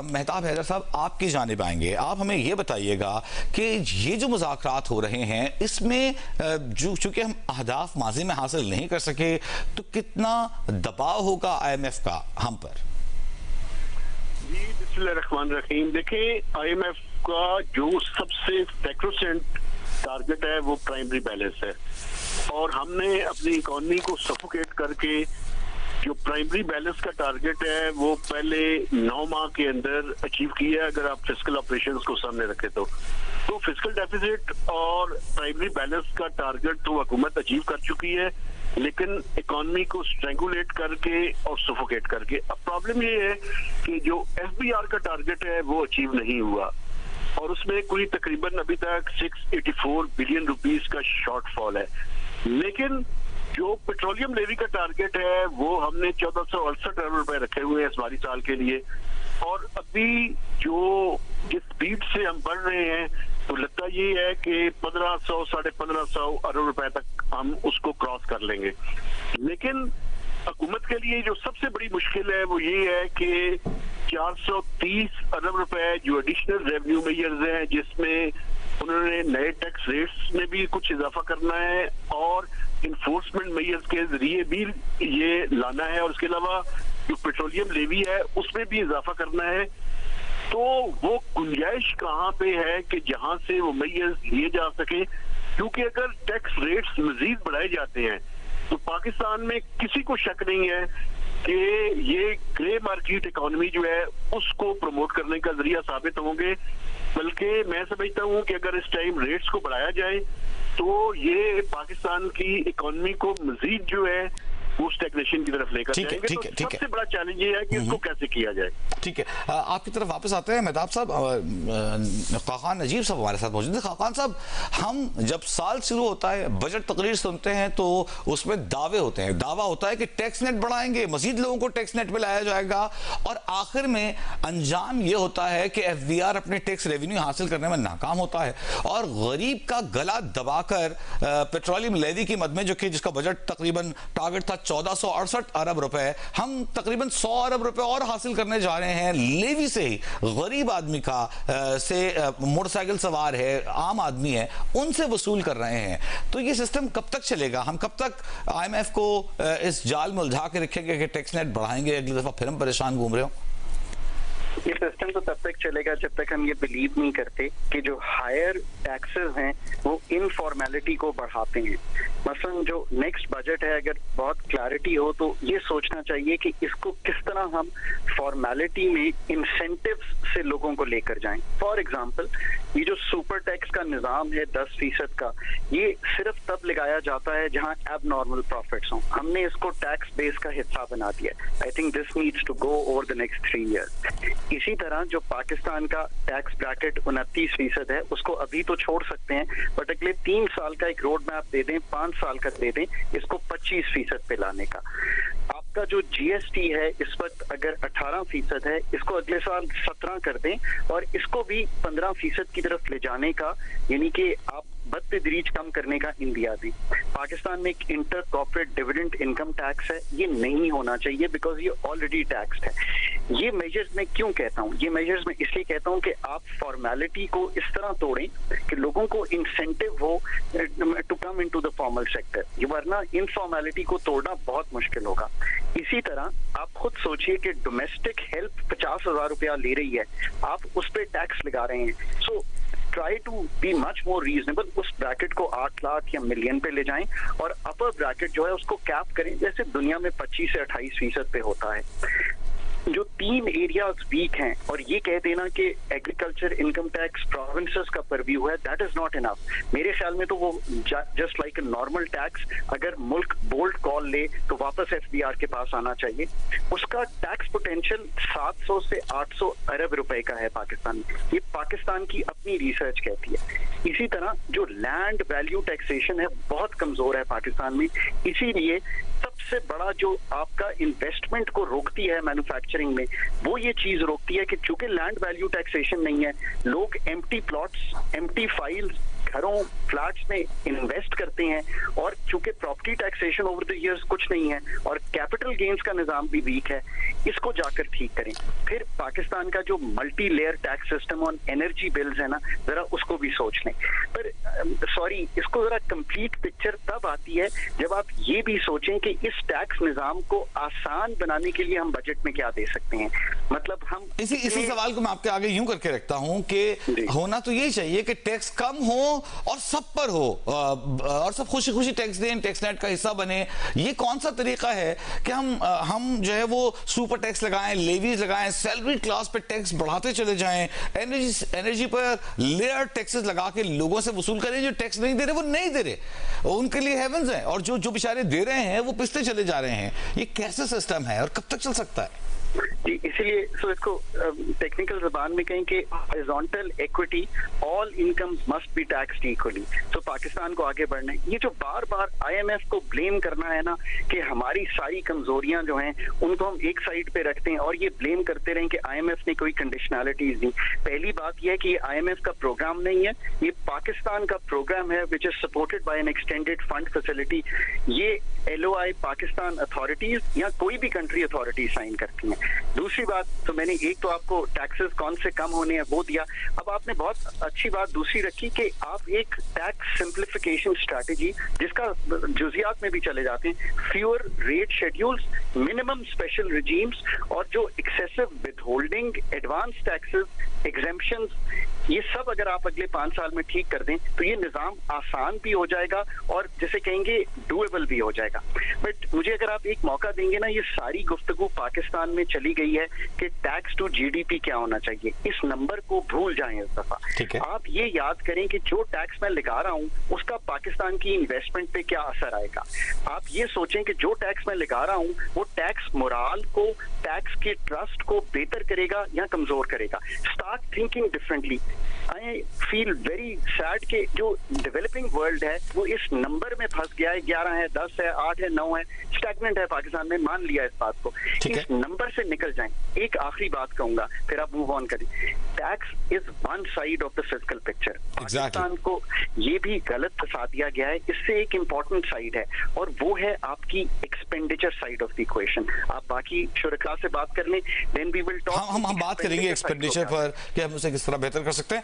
मेहताब हैदर साहब, आपकी जानिब आएंगे। आप हमें ये बताइएगा कि ये जो मुज़ाकरात हो रहे हैं इसमें चूंकि हम अहदाफ माजी में हासिल नहीं कर सके, तो कितना दबाव होगा IMF का हम पर? जी बिस्मिल्लाहिर्रहमानिर्रहीम। देखें, IMF का जो सबसे सैक्रोसेंट टारगेट है वो प्राइमरी बैलेंस है, और हमने अपनी इकोनॉमी को सफोकेट करके जो प्राइमरी बैलेंस का टारगेट है वो पहले 9 माह के अंदर अचीव किया है। अगर आप फिस्कल ऑपरेशंस को सामने रखें तो फिस्कल डेफिसिट और प्राइमरी बैलेंस का टारगेट तो हुकूमत अचीव कर चुकी है, लेकिन इकोनॉमी को स्ट्रेंगुलेट करके और सफोकेट करके। अब प्रॉब्लम ये है कि जो FBR का टारगेट है वो अचीव नहीं हुआ, और उसमें कोई तकरीबन अभी तक 684 बिलियन रुपीस का शॉर्टफॉल है। लेकिन जो पेट्रोलियम लेवी का टारगेट है वो हमने 1468 अरब रुपए रखे हुए हैं इस माली साल के लिए, और अभी जो जिस स्पीड से हम बढ़ रहे हैं तो लगता ये है कि 1500 साढ़े 1500 अरब रुपए तक हम उसको क्रॉस कर लेंगे। लेकिन हुकूमत के लिए जो सबसे बड़ी मुश्किल है वो ये है कि 430 अरब रुपए जो एडिशनल रेवेन्यू मेजर्स हैं, जिसमें उन्होंने नए टैक्स रेट्स में भी कुछ इजाफा करना है और इन्फोर्समेंट मेजर्स के जरिए भी ये लाना है, और उसके अलावा जो पेट्रोलियम लेवी है उसमें भी इजाफा करना है। तो वो गुंजाइश कहाँ पे है कि जहां से वो मेजर्स लिए जा सके, क्योंकि अगर टैक्स रेट्स मजीद बढ़ाए जाते हैं तो पाकिस्तान में किसी को शक नहीं है कि ये ग्रे मार्केट इकोनॉमी जो है उसको प्रमोट करने का जरिया साबित होंगे। बल्कि मैं समझता हूं कि अगर इस टाइम रेट्स को बढ़ाया जाए तो ये पाकिस्तान की इकोनॉमी को मजीद जो है वो स्टैग्नेशन की तरफ लेकर जाएंगे। तो सबसे बड़ा चैलेंज ये है कि इसको कैसे किया जाए। ठीक है, आपकी तरफ वापस आते हैं। मेहताब साहब, खाकान नजीब साहब हमारे साथ मौजूद हैं। खाकान साहब, हम जब साल शुरू होता है, बजट तकरीर सुनते हैं तो उसमें दावे होते हैं। दावा होता है कि टैक्स नेट बढ़ाएंगे, मजीद लोगों को टैक्स नेट में लाया जाएगा, और आखिर में अंजाम ये होता है कि FBR अपने टैक्स रेवेन्यू हासिल करने में नाकाम होता है और गरीब का गला दबाकर पेट्रोलियम लेवी की मद में, जो कि जिसका बजट तकरीबन टारगेट था 1468 अरब रुपए, हम तकरीबन 100 अरब रुपए और हासिल करने जा रहे हैं लेवी से ही। गरीब आदमी का से मोटरसाइकिल सवार है, आम आदमी है, उनसे वसूल कर रहे हैं। तो ये सिस्टम कब तक चलेगा? हम कब तक IMF को इस जाल में उलझा के रखेंगे कि टैक्स नेट बढ़ाएंगे, अगली दफा फिर हम परेशान घूम रहे हो? ये सिस्टम तो तब तक चलेगा जब तक हम ये बिलीव नहीं करते कि जो हायर टैक्सेस हैं वो इनफॉर्मेलिटी को बढ़ाते हैं। मसलन जो नेक्स्ट बजट है, अगर बहुत क्लैरिटी हो तो ये सोचना चाहिए कि इसको किस तरह हम फॉर्मेलिटी में इंसेंटिव्स से लोगों को लेकर जाएं। फॉर एग्जांपल, ये जो सुपर टैक्स का निजाम है 10% का, ये सिर्फ तब लगाया जाता है जहां एबनॉर्मल प्रॉफिट्स हों। हमने इसको टैक्स बेस का हिस्सा बना दिया। I think this needs to go over the next 3 years. इसी तरह जो पाकिस्तान का टैक्स ब्रैकेट 29% है उसको अभी तो छोड़ सकते हैं, बट अगले 3 साल का एक रोड मैप दे दें, 5 साल का दे दें इसको 25% पे लाने का। आपका जो GST है इस वक्त अगर 18% है, इसको अगले साल 17 कर दें और इसको भी 15% की तरफ ले जाने का, यानी कि आप बदतदरीज कम करने का इंडिया दी। पाकिस्तान में एक inter corporate dividend income tax है, ये नहीं होना चाहिए बिकॉज ये ऑलरेडी टैक्स्ड है। ये मेजर्स मैं क्यों कहता हूँ? ये मेजर्स मैं इसलिए कहता हूँ कि आप फॉर्मेलिटी को इस तरह तोड़ें कि लोगों को इंसेंटिव हो to come into the formal sector, ये वरना इनफॉर्मेलिटी को तोड़ना बहुत मुश्किल होगा। इसी तरह आप खुद सोचिए कि डोमेस्टिक हेल्प 50,000 रुपया ले रही है, आप उस पर टैक्स लगा रहे हैं। So try to be much more reasonable. उस ब्रैकेट को 8 लाख या मिलियन पे ले जाएं और अपर ब्रैकेट जो है उसको कैप करें जैसे दुनिया में 25 से 28% पे होता है। जो 3 एरियाज वीक हैं और ये कह देना कि एग्रीकल्चर इनकम टैक्स प्रोविंसेस का परव्यू है, दैट इज नॉट इनफ। मेरे ख्याल में तो वो just like a normal tax, अगर मुल्क बोल्ड कॉल ले तो वापस FBR के पास आना चाहिए। उसका टैक्स पोटेंशियल 700 से 800 अरब रुपए का है पाकिस्तान में, ये पाकिस्तान की अपनी रिसर्च कहती है। इसी तरह जो लैंड वैल्यू टैक्सेशन है बहुत कमजोर है पाकिस्तान में, इसीलिए सबसे बड़ा जो आपका इन्वेस्टमेंट को रोकती है मैन्युफैक्चरिंग में, वो ये चीज रोकती है कि चूंकि लैंड वैल्यू टैक्सेशन नहीं है, लोग एम्प्टी प्लॉट्स, एम्प्टी फाइल्स घरों फ्लैट्स में इन्वेस्ट करते हैं, और चूंकि property taxation over the years कुछ नहीं है और कैपिटल गेन्स का निजाम भी वीक है, इसको जाकर ठीक करें। फिर पाकिस्तान का जो multi layer tax system on energy bills है ना, जरा उसको भी सोच लें। पर सॉरी, इसको जरा कंप्लीट पिक्चर तब आती है जब आप ये भी सोचें कि इस टैक्स निजाम को आसान बनाने के लिए हम बजट में क्या दे सकते हैं। मतलब हम इसी सवाल को मैं आपके आगे यूं करके रखता हूं कि होना तो यही चाहिए कि टैक्स कम हो और सब पर हो, और सब खुशी खुशी टैक्स दें, टैक्स नेट का हिस्सा बने। ये कौन सा तरीका है कि हम जो है वो सुपर टैक्स लगाएं, लेवीज लगाएं, सैलरी क्लास पे टैक्स बढ़ाते चले जाएं, एनर्जी पर लेयर टैक्सेस लगा के लोगों से वसूल करें। जो टैक्स नहीं दे रहे वो नहीं दे रहे, उनके लिए हेवंस है, और जो बेचारे दे रहे हैं वो पिसते चले जा रहे हैं। ये कैसा सिस्टम है और कब तक चल सकता है? जी, इसीलिए इसको टेक्निकल जबान में कहें कि horizontal equity, all income must be taxed equally. तो पाकिस्तान को आगे बढ़ना है। ये जो बार बार आईएमएफ को ब्लेम करना है ना कि हमारी सारी कमजोरियां जो हैं उनको हम एक साइड पे रखते हैं और ये ब्लेम करते रहें कि आईएमएफ ने कोई कंडीशनैलिटीज दी। पहली बात यह है कि ये आईएमएफ का प्रोग्राम नहीं है, ये पाकिस्तान का प्रोग्राम है which is supported by N extended fund facility. ये LOI पाकिस्तान अथॉरिटीज या कोई भी कंट्री अथॉरिटी साइन करती हैं। दूसरी बात, तो मैंने एक तो आपको टैक्सेस कौन से कम होने हैं वो दिया। अब आपने बहुत अच्छी बात दूसरी रखी कि आप एक टैक्स सिंप्लीफिकेशन स्ट्रैटेजी, जिसका जुजियात में भी चले जाते हैं, fewer rate schedules, minimum special regimes, और जो excessive withholding, advance taxes, exemptions, ये सब अगर आप अगले 5 साल में ठीक कर दें तो ये निजाम आसान भी हो जाएगा और जैसे कहेंगे डूएबल भी हो जाएगा। बट मुझे अगर आप एक मौका देंगे ना, ये सारी गुफ्तगू पाकिस्तान में चली गई है कि टैक्स टू GDP क्या होना चाहिए। इस नंबर को भूल जाएं इस दफा। आप ये याद करें कि जो टैक्स मैं लगा रहा हूं उसका पाकिस्तान की इन्वेस्टमेंट पे क्या असर आएगा। आप ये सोचें कि जो टैक्स मैं लगा रहा हूं वो टैक्स मोराल को, टैक्स के ट्रस्ट को बेहतर करेगा या कमजोर करेगा। Start thinking differently. I feel very sad कि जो डेवलपिंग वर्ल्ड है वो इस नंबर में फंस गया है। 11 है, 10 है, 8 है, 9 है, स्टैग्नेंट है पाकिस्तान में, मान लिया इस बात को। इस नंबर से निकल जाएं। एक आखिरी बात कहूंगा, फिर आप मूव ऑन करें। Tax is one side of the fiscal picture. Pakistan को ये भी गलत फंसा दिया गया है। इससे एक इंपॉर्टेंट साइड है और वो है आपकी expenditure side of the equation. आप बाकी शुरका से बात कर लें, देन वी विल टॉक। हम बात करेंगे एक्सपेंडिचर पर कि हम उसे किस तरह बेहतर कर सकते हैं।